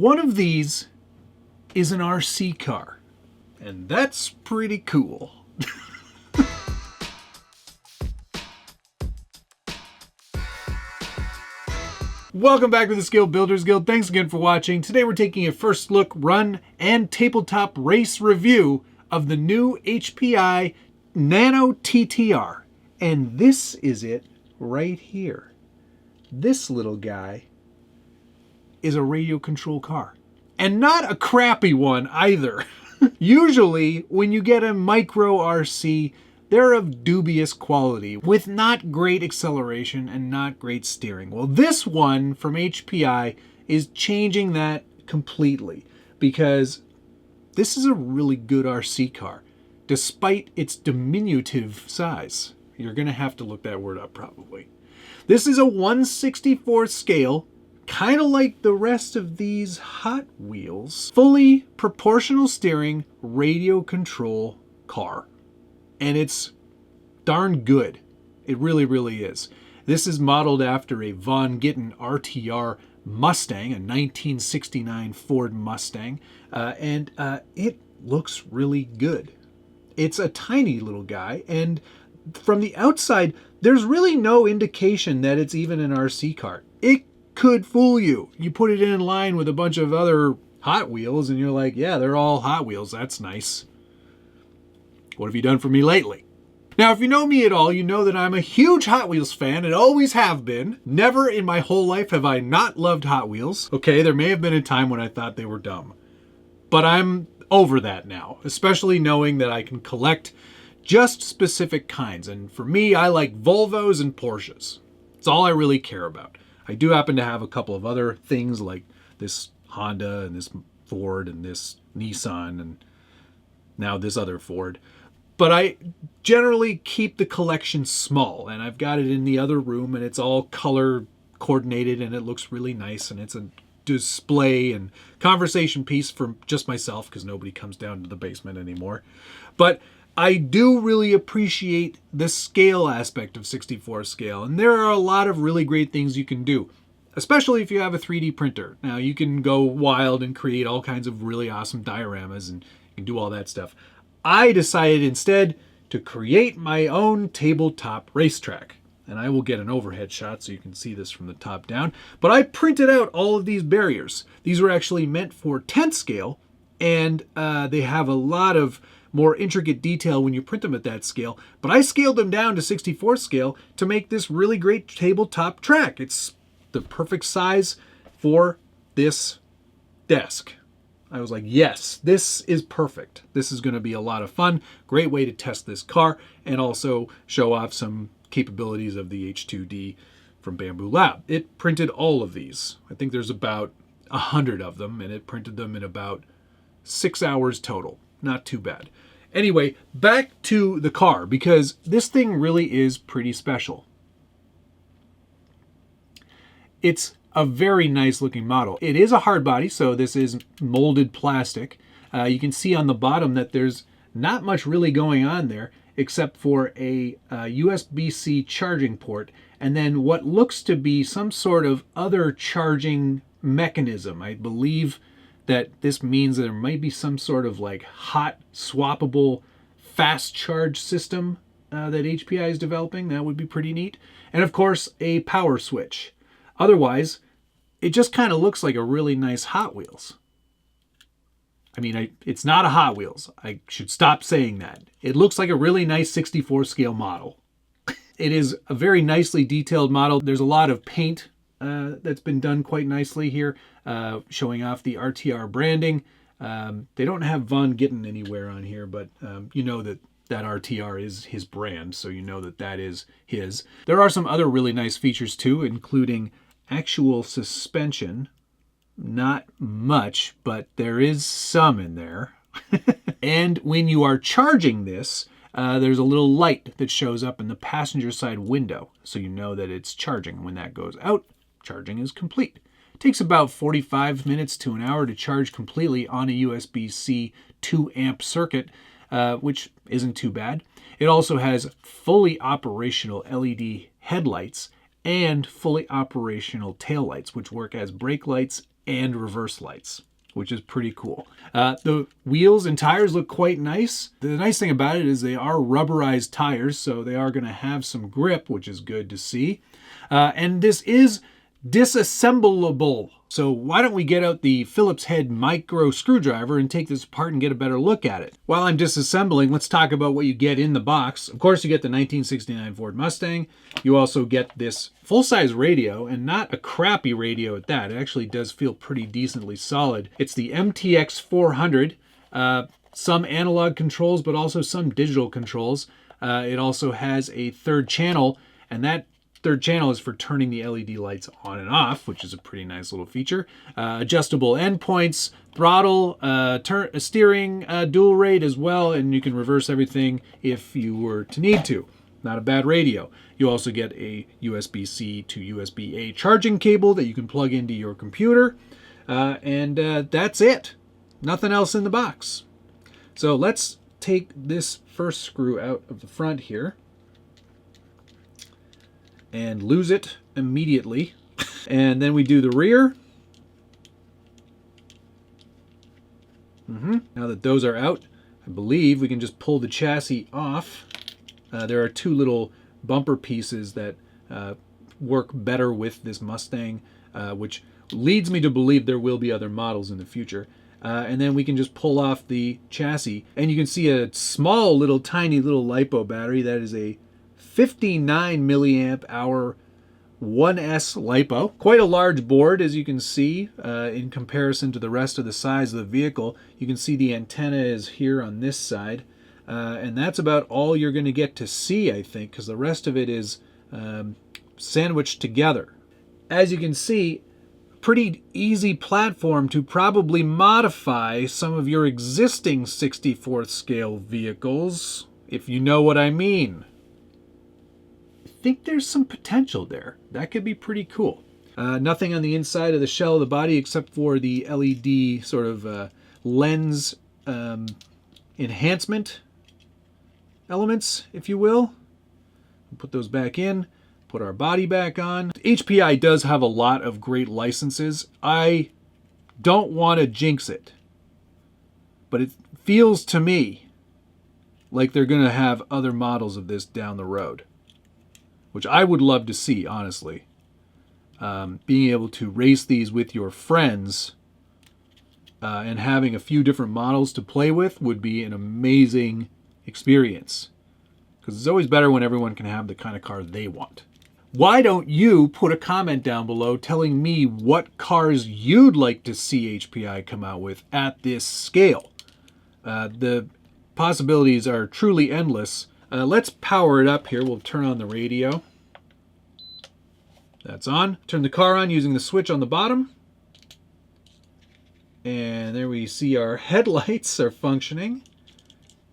One of these is an RC car, and that's pretty cool. Welcome back to the Skill Builders Guild. Thanks again for watching. Today we're taking a first look, run, and tabletop race review of the new HPI Nano TTR. And this is it right here. This little guy is a radio control car. And not a crappy one either. Usually, when you get a micro RC, they're of dubious quality, with not great acceleration and not great steering. Well, this one from HPI is changing that completely, because this is a really good RC car, despite its diminutive size. You're gonna have to look that word up probably. This is a 1/64 scale, kind of like the rest of these Hot Wheels, fully proportional steering, radio control car. And it's darn good. It really, really is. This is modeled after a Von Gittin RTR Mustang, a 1969 Ford Mustang, and it looks really good. It's a tiny little guy, and from the outside, there's really no indication that it's even an RC car. It could fool you. You put it in line with a bunch of other Hot Wheels, and you're like, yeah, they're all Hot Wheels. That's nice. What have you done for me lately? Now, if you know me at all, you know that I'm a huge Hot Wheels fan and always have been. Never in my whole life have I not loved Hot Wheels. Okay, there may have been a time when I thought they were dumb, but I'm over that now, especially knowing that I can collect just specific kinds. And for me, I like Volvos and Porsches. It's all I really care about. I do happen to have a couple of other things like this Honda and this Ford and this Nissan and now this other Ford. But I generally keep the collection small, and I've got it in the other room, and it's all color coordinated, and it looks really nice, and it's a display and conversation piece for just myself, because nobody comes down to the basement anymore. But I do really appreciate the scale aspect of 64 scale, and there are a lot of really great things you can do, especially if you have a 3D printer. Now, you can go wild and create all kinds of really awesome dioramas, and you can do all that stuff. I decided instead to create my own tabletop racetrack. And I will get an overhead shot so you can see this from the top down. But I printed out all of these barriers. These were actually meant for 10th scale, and they have a lot of more intricate detail when you print them at that scale. But I scaled them down to 64 scale to make this really great tabletop track. It's the perfect size for this desk. I was like, yes, this is perfect. This is going to be a lot of fun. Great way to test this car and also show off some capabilities of the H2D from Bamboo Lab. It printed all of these. I think there's about 100 of them, and it printed them in about 6 hours total. Not too bad. Anyway, back to the car, because this thing really is pretty special. It's a very nice looking model. It is a hard body, so this is molded plastic. You can see on the bottom that there's not much really going on there except for a USB-C charging port and then what looks to be some sort of other charging mechanism. I believe that this means that there might be some sort of like hot swappable fast charge system that HPI is developing. That would be pretty neat. And of course, a power switch. Otherwise, it just kind of looks like a really nice Hot Wheels. I mean, it's not a Hot Wheels. I should stop saying that. It looks like a really nice 64 scale model. It is a very nicely detailed model. There's a lot of paint that's been done quite nicely here, showing off the RTR branding. They don't have Von Gittin anywhere on here, but you know that RTR is his brand, so you know that that is his. There are some other really nice features too, including actual suspension. Not much, but there is some in there. And when you are charging this, there's a little light that shows up in the passenger side window, so you know that it's charging. When that goes out, charging is complete. It takes about 45 minutes to an hour to charge completely on a USB-C 2 amp circuit, which isn't too bad. It also has fully operational LED headlights and fully operational taillights, which work as brake lights and reverse lights, which is pretty cool. The wheels and tires look quite nice. The nice thing about it is they are rubberized tires, so they are going to have some grip, which is good to see. And this is disassemblable. So why don't we get out the Phillips head micro screwdriver and take this apart and get a better look at it. While I'm disassembling, let's talk about what you get in the box. Of course, you get the 1969 Ford Mustang. You also get this full-size radio, and not a crappy radio at that. It actually does feel pretty decently solid. It's the MTX 400. Some analog controls, but also some digital controls. It also has a third channel, and that third channel is for turning the LED lights on and off, which is a pretty nice little feature. Adjustable endpoints, throttle, steering, dual rate as well, and you can reverse everything if you were to need to. Not a bad radio. You also get a USB-C to USB-A charging cable that you can plug into your computer, and that's it. Nothing else in the box. So let's take this first screw out of the front here and lose it immediately. And then we do the rear. Now that those are out, I believe we can just pull the chassis off. There are two little bumper pieces that work better with this Mustang, which leads me to believe there will be other models in the future. And then we can just pull off the chassis, and you can see a small little tiny little LiPo battery. That is a 59 milliamp hour 1S LiPo. Quite a large board, as you can see, in comparison to the rest of the size of the vehicle. You can see the antenna is here on this side, and that's about all you're going to get to see, I think, because the rest of it is sandwiched together. As you can see, pretty easy platform to probably modify some of your existing 64th scale vehicles, if you know what I mean. I think there's some potential there. That could be pretty cool. Nothing on the inside of the shell of the body except for the LED sort of lens enhancement elements, if you will. Put those back in. Put our body back on. HPI does have a lot of great licenses. I don't want to jinx it, but it feels to me like they're going to have other models of this down the road, which I would love to see, honestly. Being able to race these with your friends and having a few different models to play with would be an amazing experience, because it's always better when everyone can have the kind of car they want. Why don't you put a comment down below telling me what cars you'd like to see HPI come out with at this scale? The possibilities are truly endless. Let's power it up here. We'll turn on the radio. That's on. Turn the car on using the switch on the bottom. And there we see our headlights are functioning.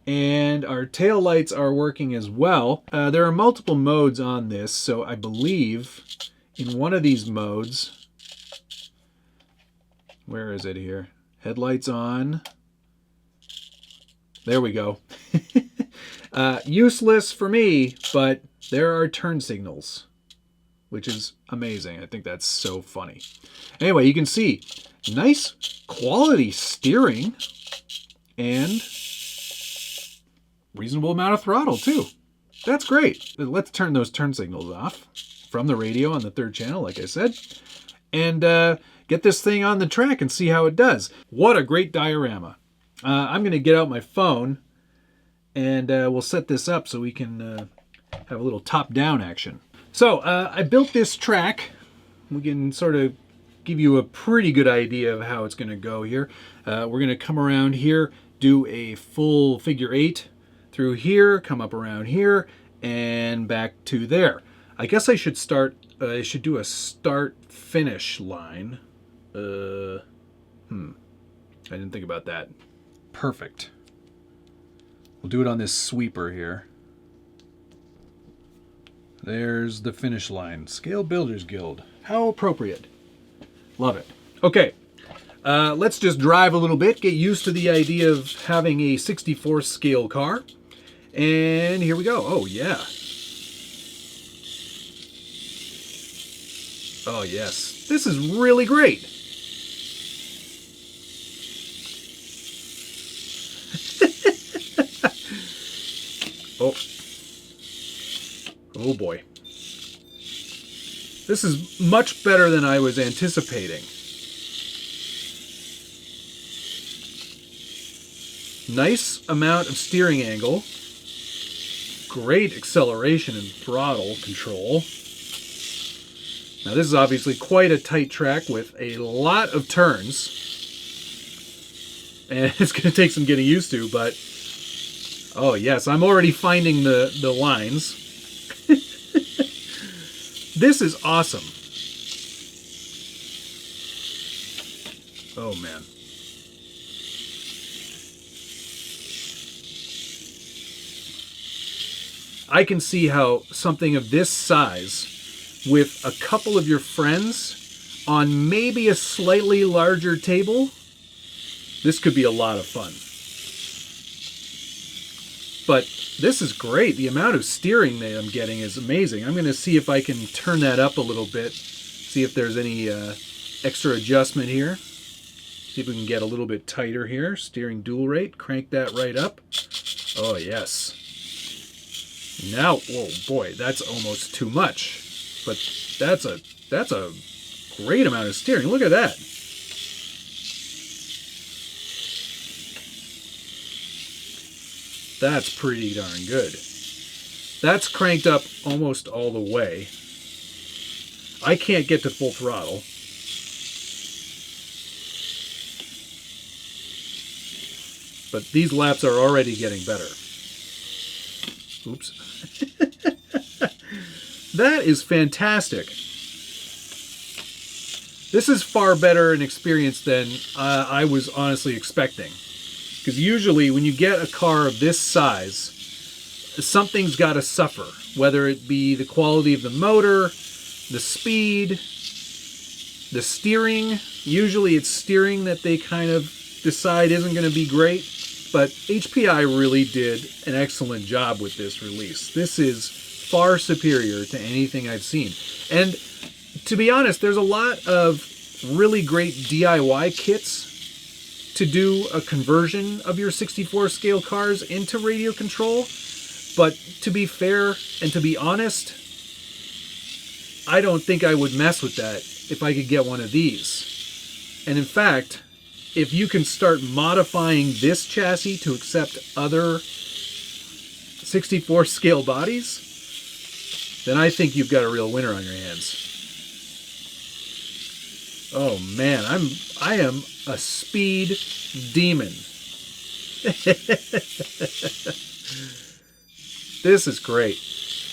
And our tail lights are working as well. There are multiple modes on this, so I believe in one of these modes, where is it here? Headlights on. There we go. Useless for me, but there are turn signals, which is amazing. I think that's so funny. Anyway, you can see nice quality steering and reasonable amount of throttle too. That's great. Let's turn those turn signals off from the radio on the third channel, like I said, and get this thing on the track and see how it does. What a great diorama. I'm going to get out my phone and we'll set this up so we can have a little top-down action. So I built this track. We can sort of give you a pretty good idea of how it's going to go here. We're going to come around here, do a full figure 8 through here, come up around here, and back to there. I guess I should start, I should do a start-finish line. I didn't think about that. Perfect. We'll do it on this sweeper here. There's the finish line. Scale Builders Guild. How appropriate. Love it. Okay. Let's just drive a little bit, get used to the idea of having a 64th scale car. And here we go. Oh, yeah. Oh, yes. This is really great. Oh. Oh boy. This is much better than I was anticipating. Nice amount of steering angle. Great acceleration and throttle control. Now this is obviously quite a tight track with a lot of turns. And it's going to take some getting used to, but oh yes, I'm already finding the lines. This is awesome. Oh man. I can see how something of this size with a couple of your friends on maybe a slightly larger table, this could be a lot of fun. But this is great. The amount of steering that I'm getting is amazing. I'm going to see if I can turn that up a little bit, see if there's any extra adjustment here. See if we can get a little bit tighter here. Steering dual rate, crank that right up. Oh yes. Now, whoa boy, that's almost too much. But that's a great amount of steering. Look at that. That's pretty darn good. That's cranked up almost all the way. I can't get to full throttle. But these laps are already getting better. Oops. That is fantastic. This is far better an experience than I was honestly expecting. Because usually when you get a car of this size, something's got to suffer. Whether it be the quality of the motor, the speed, the steering. Usually it's steering that they kind of decide isn't going to be great. But HPI really did an excellent job with this release. This is far superior to anything I've seen. And to be honest, there's a lot of really great DIY kits to do a conversion of your 64 scale cars into radio control. But to be fair and to be honest, I don't think I would mess with that if I could get one of these. And in fact, if you can start modifying this chassis to accept other 64 scale bodies, then I think you've got a real winner on your hands. Oh man, I am a speed demon. This is great.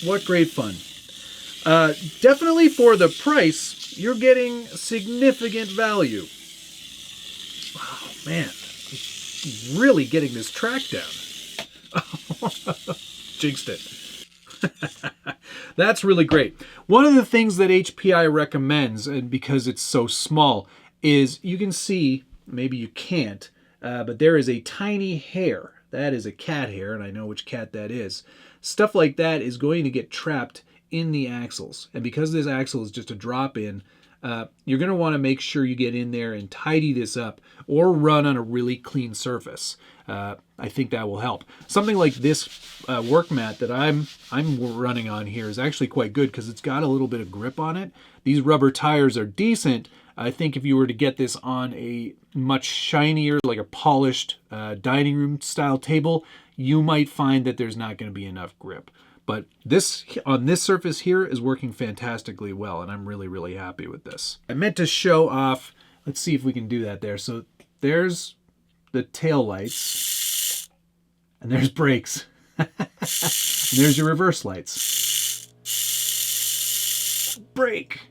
What great fun. Definitely for the price, you're getting significant value. Oh man, I'm really getting this track down. Jinxed it. That's really great. One of the things that HPI recommends, and because it's so small, is you can see, maybe you can't, but there is a tiny hair. That is a cat hair, and I know which cat that is. Stuff like that is going to get trapped in the axles. And because this axle is just a drop-in, you're going to want to make sure you get in there and tidy this up or run on a really clean surface. I think that will help. Something like this work mat that I'm running on here is actually quite good because it's got a little bit of grip on it. These rubber tires are decent. I think if you were to get this on a much shinier, like a polished dining room style table, you might find that there's not going to be enough grip. But this, on this surface here, is working fantastically well, and I'm really, really happy with this. I meant to show off, let's see if we can do that there. So there's the tail lights, and there's brakes. And there's your reverse lights. Brake.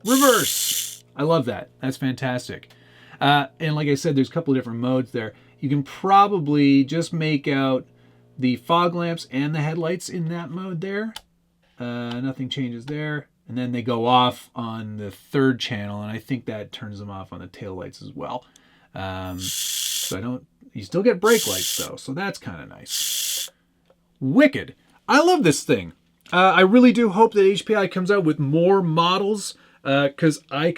Reverse. I love that. That's fantastic. And like I said, there's a couple of different modes there. You can probably just make out the fog lamps and the headlights in that mode there. Nothing changes there. And then they go off on the third channel, and I think that turns them off on the tail lights as well. So you still get brake lights though, so that's kind of nice. Wicked. I love this thing. I really do hope that HPI comes out with more models because I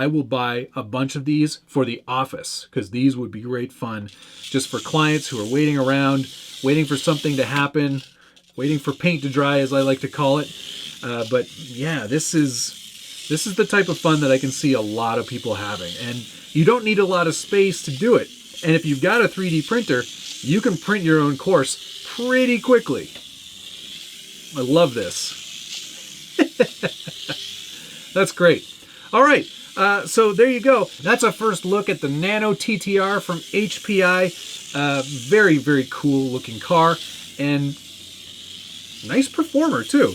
will buy a bunch of these for the office, because these would be great fun just for clients who are waiting around, waiting for something to happen, waiting for paint to dry, as I like to call it. But yeah, this is the type of fun that I can see a lot of people having. And you don't need a lot of space to do it. And if you've got a 3D printer, you can print your own course pretty quickly. I love this. That's great. All right, so there you go. That's a first look at the Nano TTR from HPI. Very, very cool looking car, and nice performer too.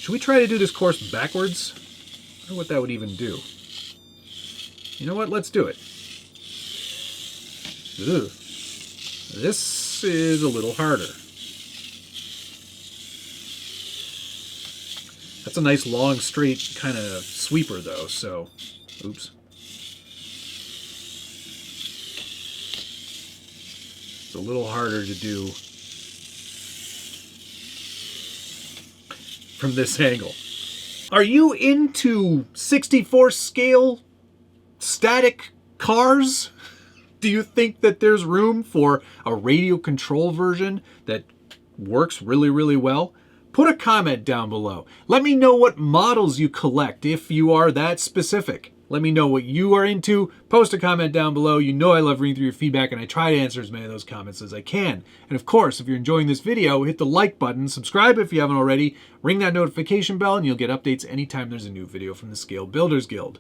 Should we try to do this course backwards? I wonder what that would even do. You know what? Let's do it. Ugh. This is a little harder. That's a nice long straight kind of sweeper though, so oops. It's a little harder to do from this angle. Are you into 64 scale static cars? Do you think that there's room for a radio control version that works really, really well? Put a comment down below. Let me know what models you collect if you are that specific. Let me know what you are into. Post a comment down below. You know I love reading through your feedback, and I try to answer as many of those comments as I can. And of course, if you're enjoying this video, hit the like button, subscribe if you haven't already, ring that notification bell, and you'll get updates anytime there's a new video from the Scale Builders Guild.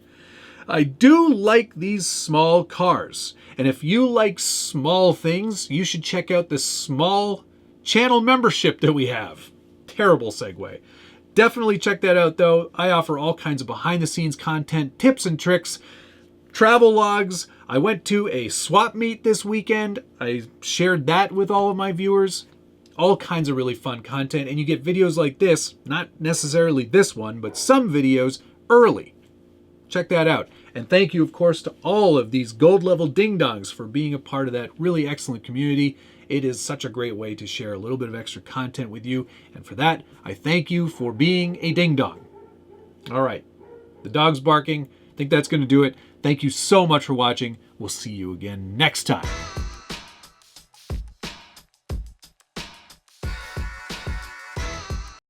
I do like these small cars, and if you like small things, you should check out the small channel membership that we have. Terrible segue. Definitely check that out though. I offer all kinds of behind the scenes content, tips and tricks, travel logs. I went to a swap meet this weekend. I shared that with all of my viewers. All kinds of really fun content, and you get videos like this, not necessarily this one, but some videos early. Check that out. And thank you, of course, to all of these gold level ding-dongs for being a part of that really excellent community. It is such a great way to share a little bit of extra content with you. And for that, I thank you for being a ding-dong. All right, the dog's barking. I think that's going to do it. Thank you so much for watching. We'll see you again next time.